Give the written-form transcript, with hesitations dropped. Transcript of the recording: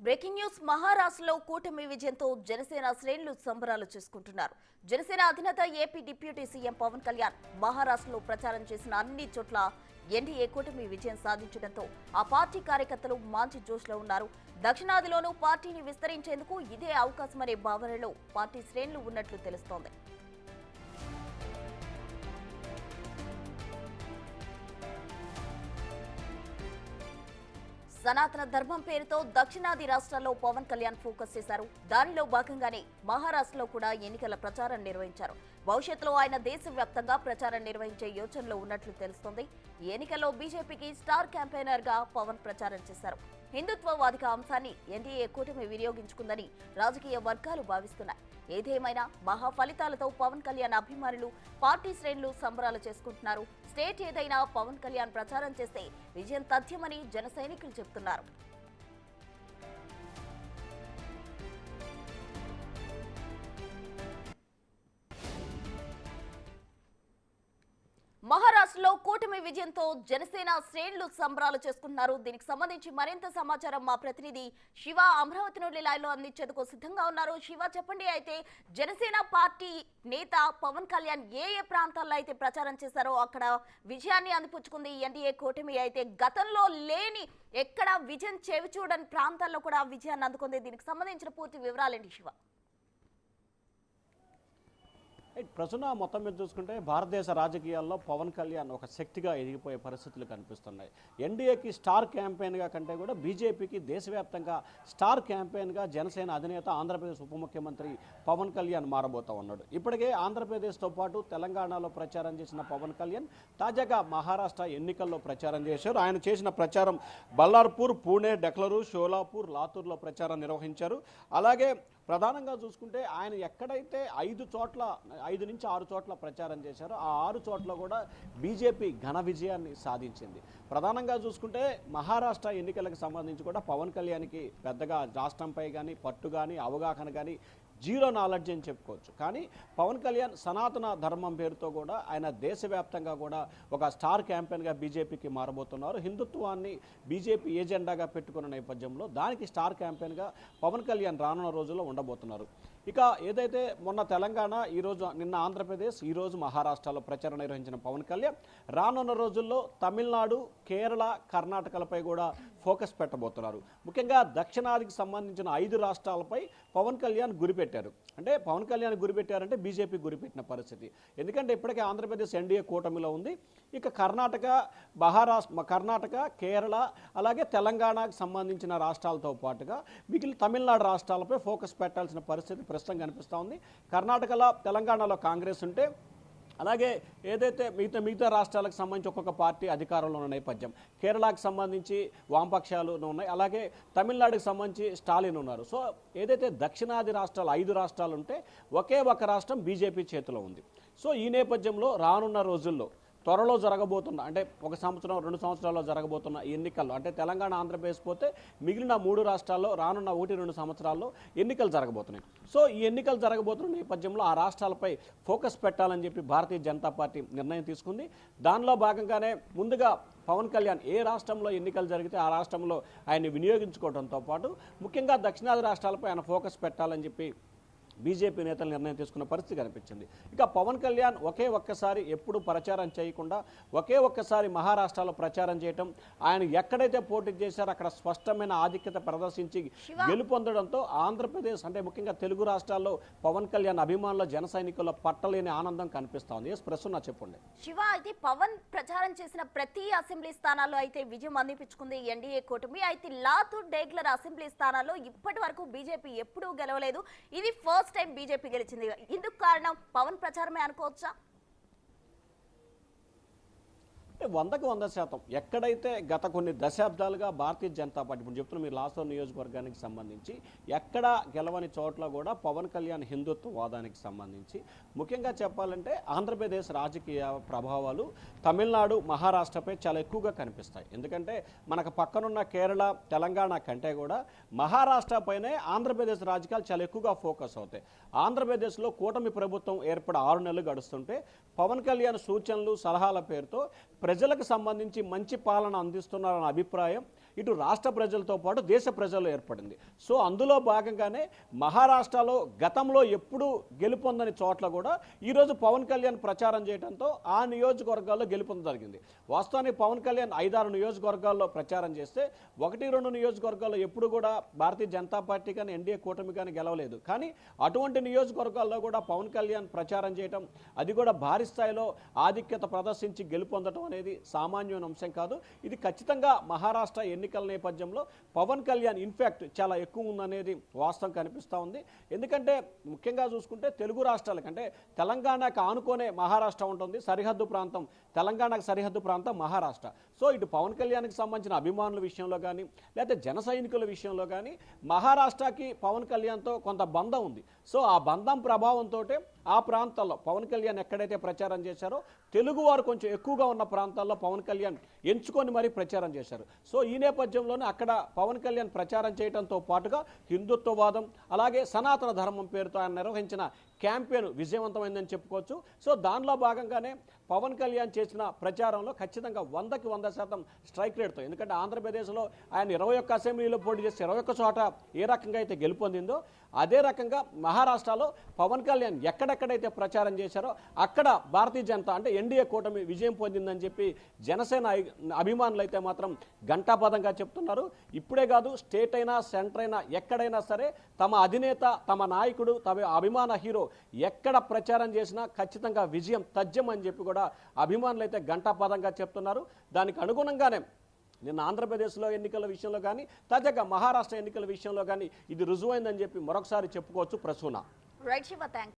Breaking news మహారాష్ట్రలో కూటమి విజయంతో జనసేన శ్రేణులు సంబరాలు చేసుకుంటున్నారు. జనసేన అధినేత AP deputy CM Pawan Kalyan మహారాష్ట్రలో ప్రచారం చేసిన అన్ని చోట్ల ఎన్డీఏ కూటమి విజయం సాధించడంతో ఆ పార్టీ కార్యకర్తలు మంచి జోష్లో ఉన్నారు. దక్షిణాదిలోనూ పార్టీని విస్తరించేందుకు ఇదే అవకాశమనే భావనలో పార్టీ శ్రేణులు ఉన్నట్లు తెలుస్తోంది. సనాతన ధర్మం పేరుతో దక్షిణాది రాష్ట్రాల్లో పవన్ కళ్యాణ్ ఫోకస్ చేశారు. దానిలో భాగంగానే మహారాష్ట్రలో కూడా ఎన్నికల ప్రచారం నిర్వహించారు. భవిష్యత్తులో ఆయన దేశవ్యాప్తంగా ప్రచారం నిర్వహించే యోచనలో ఉన్నట్లు తెలుస్తోంది. ఈ ఎన్నికల్లో బీజేపీకి స్టార్ క్యాంపెయినర్ గా పవన్ ప్రచారం చేశారు. హిందుత్వవాదిక అంశాన్ని ఎన్డీఏ కూటమి వినియోగించుకుందని రాజకీయ వర్గాలు భావిస్తున్నాయి. ఏదేమైనా మహా ఫలితాలతో పవన్ కళ్యాణ్ అభిమానులు పార్టీ శ్రేణులు సంబరాలు చేసుకుంటున్నారు. స్టేట్ ఏదైనా పవన్ కళ్యాణ్ ప్రచారం చేస్తే విజయం తథ్యమని జన సైనికులు చెబుతున్నారు. మహారాష్ట్రలో కూటమి విజయంతో జనసేన శ్రేణులు సంబరాలు చేసుకుంటున్నారు. దీనికి సంబంధించి మరింత సమాచారం మా ప్రతినిధి శివ అమరావతి నుండి లైవ్ లో అందించేందుకు సిద్ధంగా ఉన్నారు. శివ, చెప్పండి. అయితే జనసేన పార్టీ నేత పవన్ కళ్యాణ్ ఏ ప్రాంతాల్లో అయితే ప్రచారం చేశారో అక్కడ విజయాన్ని అందిపుచ్చుకుంది ఎన్డీఏ కూటమి. అయితే గతంలో లేని ఎక్కడ విజయం చెవి చూడని ప్రాంతాల్లో కూడా విజయాన్ని అందుకుంది. దీనికి సంబంధించిన పూర్తి వివరాలేంటి శివ? ప్రస్తుతం మొత్తం మీద చూసుకుంటే భారతదేశ రాజకీయాల్లో పవన్ కళ్యాణ్ ఒక శక్తిగా ఎదిగిపోయే పరిస్థితులు కనిపిస్తున్నాయి. ఎన్డీఏకి స్టార్ క్యాంపెయిన్గా కంటే కూడా బీజేపీకి దేశవ్యాప్తంగా స్టార్ క్యాంపెయిన్గా జనసేన అధినేత ఆంధ్రప్రదేశ్ ఉప ముఖ్యమంత్రి పవన్ కళ్యాణ్ మారబోతా ఉన్నాడు. ఇప్పటికే ఆంధ్రప్రదేశ్తో పాటు తెలంగాణలో ప్రచారం చేసిన పవన్ కళ్యాణ్ తాజాగా మహారాష్ట్ర ఎన్నికల్లో ప్రచారం చేశారు. ఆయన చేసిన ప్రచారం బల్లార్పూర్, పూణే, డెక్లరు, షోలాపూర్, లాతూర్లో ప్రచారం నిర్వహించారు. అలాగే ప్రధానంగా చూసుకుంటే ఆయన ఎక్కడైతే 5 నుంచి 6 చోట్ల ప్రచారం చేశారో ఆ 6 చోట్ల కూడా బీజేపీ ఘన విజయాన్ని సాధించింది. ప్రధానంగా చూసుకుంటే మహారాష్ట్ర ఎన్నికలకు సంబంధించి కూడా పవన్ కళ్యాణ్కి పెద్దగా రాష్ట్రంపై కానీ పట్టు కానీ అవగాహన కానీ జీరో నాలెడ్జ్ అని చెప్పుకోవచ్చు. కానీ పవన్ కళ్యాణ్ సనాతన ధర్మం పేరుతో కూడా ఆయన దేశవ్యాప్తంగా కూడా ఒక స్టార్ క్యాంపెయిన్గా బీజేపీకి మారబోతున్నారు. హిందుత్వాన్ని బీజేపీ ఏజెండాగా పెట్టుకున్న నేపథ్యంలో దానికి స్టార్ క్యాంపెయిన్గా పవన్ కళ్యాణ్ రానున్న రోజుల్లో ఉండబోతున్నారు. ఇక ఏదైతే మొన్న తెలంగాణ, నిన్న ఆంధ్రప్రదేశ్, ఈరోజు మహారాష్ట్రలో ప్రచారం నిర్వహించిన పవన్ కళ్యాణ్ రానున్న రోజుల్లో తమిళనాడు, కేరళ, కర్ణాటకలపై కూడా ఫోకస్ పెట్టబోతున్నారు. ముఖ్యంగా దక్షిణాదికి సంబంధించిన 5 రాష్ట్రాలపై పవన్ కళ్యాణ్ గురిపెట్టారు. అంటే పవన్ కళ్యాణ్ గురిపెట్టారంటే బీజేపీ గురిపెట్టిన పరిస్థితి. ఎందుకంటే ఇప్పటికే ఆంధ్రప్రదేశ్ ఎన్డీఏ కూటమిలో ఉంది. ఇక కర్ణాటక, కేరళ, అలాగే తెలంగాణకు సంబంధించిన రాష్ట్రాలతో పాటుగా మిగిలిన తమిళనాడు రాష్ట్రాలపై ఫోకస్ పెట్టాల్సిన పరిస్థితి ప్రస్తుతం కనిపిస్తూ ఉంది. కర్ణాటకలో, తెలంగాణలో కాంగ్రెస్ ఉంటే అలాగే ఏదైతే మిగతా రాష్ట్రాలకు సంబంధించి ఒక్కొక్క పార్టీ అధికారంలో ఉన్న నేపథ్యం, కేరళకు సంబంధించి వామపక్షాలు ఉన్నాయి, అలాగే తమిళనాడుకు సంబంధించి స్టాలిన్ ఉన్నారు. సో ఏదైతే దక్షిణాది రాష్ట్రాలు 5 రాష్ట్రాలు ఉంటే ఒకే ఒక రాష్ట్రం బీజేపీ చేతిలో ఉంది. సో ఈ నేపథ్యంలో రానున్న రోజుల్లో త్వరలో జరగబోతున్న, అంటే 1 సంవత్సరం 2 సంవత్సరాల్లో జరగబోతున్న ఎన్నికల్లో, అంటే తెలంగాణ, ఆంధ్రప్రదేశ్ పోతే మిగిలిన 3 రాష్ట్రాల్లో రానున్న 1-2 సంవత్సరాల్లో ఎన్నికలు జరగబోతున్నాయి. సో ఈ ఎన్నికలు జరగబోతున్న నేపథ్యంలో ఆ రాష్ట్రాలపై ఫోకస్ పెట్టాలని చెప్పి భారతీయ జనతా పార్టీ నిర్ణయం తీసుకుంది. దానిలో భాగంగానే ముందుగా పవన్ కళ్యాణ్ ఏ రాష్ట్రంలో ఎన్నికలు జరిగితే ఆ రాష్ట్రంలో ఆయన్ని వినియోగించుకోవడంతో పాటు ముఖ్యంగా దక్షిణాది రాష్ట్రాలపై ఆయన ఫోకస్ పెట్టాలని చెప్పి బీజేపీ నేతలు నిర్ణయం తీసుకున్న పరిస్థితి కనిపించింది. ఇక పవన్ కళ్యాణ్ ఒక్కసారి ఎప్పుడు ప్రచారం చేయకుండా ఒక్కసారి మహారాష్ట్రలో ప్రచారం చేయటం, ఆయన ఎక్కడైతే పోటీ చేశారో అక్కడ స్పష్టమైన ఆధిక్యత ప్రదర్శించి గెలుపొందడంతో ఆంధ్రప్రదేశ్, అంటే ముఖ్యంగా తెలుగు రాష్ట్రాల్లో పవన్ కళ్యాణ్ అభిమానుల, జన సైనికుల పట్టలేని ఆనందం కనిపిస్తోంది. ప్రస్తుతం చెప్పండి శివ. అయితే పవన్ ప్రచారం చేసిన ప్రతి అసెంబ్లీ స్థానాల్లో అయితే విజయం అందిపించుకుంది ఎన్డీఏ కూటమి. అయితే లాతూర్, డేగ్లర్ అసెంబ్లీ స్థానాల్లో ఇప్పటి వరకు బీజేపీ ఎప్పుడూ గెలవలేదు. ఇది ఫస్ట్ టైం బీజేపీ గెలిచింది. ఇందుకు కారణం పవన్ ప్రచారమే అనుకోవచ్చా? 100కు 100% ఎక్కడైతే గత కొన్ని దశాబ్దాలుగా భారతీయ జనతా పార్టీ, ఇప్పుడు చెప్తున్న మీరు లాసూర్ నియోజకవర్గానికి సంబంధించి ఎక్కడ గెలవని చోట్ల కూడా పవన్ కళ్యాణ్ హిందుత్వవాదానికి సంబంధించి, ముఖ్యంగా చెప్పాలంటే ఆంధ్రప్రదేశ్ రాజకీయ ప్రభావాలు తమిళనాడు, మహారాష్ట్రపై చాలా ఎక్కువగా కనిపిస్తాయి. ఎందుకంటే మనకు పక్కనున్న కేరళ, తెలంగాణ కంటే కూడా మహారాష్ట్రపైనే ఆంధ్రప్రదేశ్ రాజకీయాలు చాలా ఎక్కువగా ఫోకస్ అవుతాయి. ఆంధ్రప్రదేశ్లో కూటమి ప్రభుత్వం ఏర్పడి 6 నెలలు గడుస్తుంటే పవన్ కళ్యాణ్ సూచనలు, సలహాల పేరుతో ప్రజలకు సంబంధించి మంచి పాలన అందిస్తున్నారన్న అభిప్రాయం ఇటు రాష్ట్ర ప్రజలతో పాటు దేశ ప్రజల్లో ఏర్పడింది. సో అందులో భాగంగానే మహారాష్ట్రలో గతంలో ఎప్పుడు గెలుపొందని చోట్ల కూడా ఈరోజు పవన్ కళ్యాణ్ ప్రచారం చేయడంతో ఆ నియోజకవర్గాల్లో గెలుపొంద జరిగింది. వాస్తవానికి పవన్ కళ్యాణ్ 5-6 నియోజకవర్గాల్లో ప్రచారం చేస్తే 1-2 నియోజకవర్గాల్లో ఎప్పుడు కూడా భారతీయ జనతా పార్టీ కానీ ఎన్డీఏ కూటమి కానీ గెలవలేదు. కానీ అటువంటి నియోజకవర్గాల్లో కూడా పవన్ కళ్యాణ్ ప్రచారం చేయడం, అది కూడా భారీ స్థాయిలో ఆధిక్యత ప్రదర్శించి గెలుపొందడం అనేది సామాన్యమైన అంశం కాదు. ఇది ఖచ్చితంగా మహారాష్ట్ర ఎన్నికల నేపథ్యంలో పవన్ కళ్యాణ్ ఇన్ఫాక్ట్ చాలా ఎక్కువ ఉందనేది వాస్తవం కనిపిస్తూ ఉంది. ఎందుకంటే ముఖ్యంగా చూసుకుంటే తెలుగు రాష్ట్రాల కంటే తెలంగాణకు ఆనుకోనే మహారాష్ట్ర ఉంటుంది. సరిహద్దు ప్రాంతం తెలంగాణకు సరిహద్దు ప్రాంతం మహారాష్ట్ర. సో ఇటు పవన్ కళ్యాణ్కి సంబంధించిన అభిమానుల విషయంలో కానీ లేకపోతే జన సైనికుల విషయంలో కానీ మహారాష్ట్రకి పవన్ కళ్యాణ్తో కొంత బంధం ఉంది. సో ఆ బంధం ప్రభావంతో ఆ ప్రాంతాల్లో పవన్ కళ్యాణ్ ఎక్కడైతే ప్రచారం చేశారో తెలుగు వారు కొంచెం ఎక్కువగా ఉన్న ప్రాంతాల్లో పవన్ కళ్యాణ్ ఎంచుకొని మరీ ప్రచారం చేశారు. సో ఈ నేపథ్యంలోనే అక్కడ పవన్ కళ్యాణ్ ప్రచారం చేయడంతో పాటుగా హిందుత్వవాదం అలాగే సనాతన ధర్మం పేరుతో ఆయన నిర్వహించిన క్యాంపెయిన్ విజయవంతమైందని చెప్పుకోవచ్చు. సో దానిలో భాగంగానే పవన్ కళ్యాణ్ చేసిన ప్రచారంలో ఖచ్చితంగా 100% స్ట్రైక్ రేట్తో, ఎందుకంటే ఆంధ్రప్రదేశ్లో ఆయన 21 అసెంబ్లీలో పోటీ చేసి 21 చోట ఏ రకంగా అయితే గెలుపొందిందో అదే రకంగా మహారాష్ట్రలో పవన్ కళ్యాణ్ ఎక్కడెక్కడైతే ప్రచారం చేశారో అక్కడ భారతీయ జనతా అంటే ఎన్డీఏ కూటమి విజయం పొందిందని చెప్పి జనసేన అభిమానులు అయితే మాత్రం ఘంటాపథంగా చెప్తున్నారు. ఇప్పుడే కాదు, స్టేట్ అయినా సెంటర్ అయినా ఎక్కడైనా సరే తమ అధినేత, తమ నాయకుడు, తమ అభిమాన హీరో ఎక్కడ ప్రచారం చేసినా ఖచ్చితంగా విజయం తథ్యం అని చెప్పి కూడా అభిమానులు అయితే ఘంటాపథంగా చెప్తున్నారు. దానికి అనుగుణంగానే నిన్న ఆంధ్రప్రదేశ్లో ఎన్నికల విషయంలో కానీ తాజాగా మహారాష్ట్ర ఎన్నికల విషయంలో కానీ ఇది రుజువైందని చెప్పి మరొకసారి చెప్పుకోవచ్చు. ప్రసూన. Right Shiva, thanks.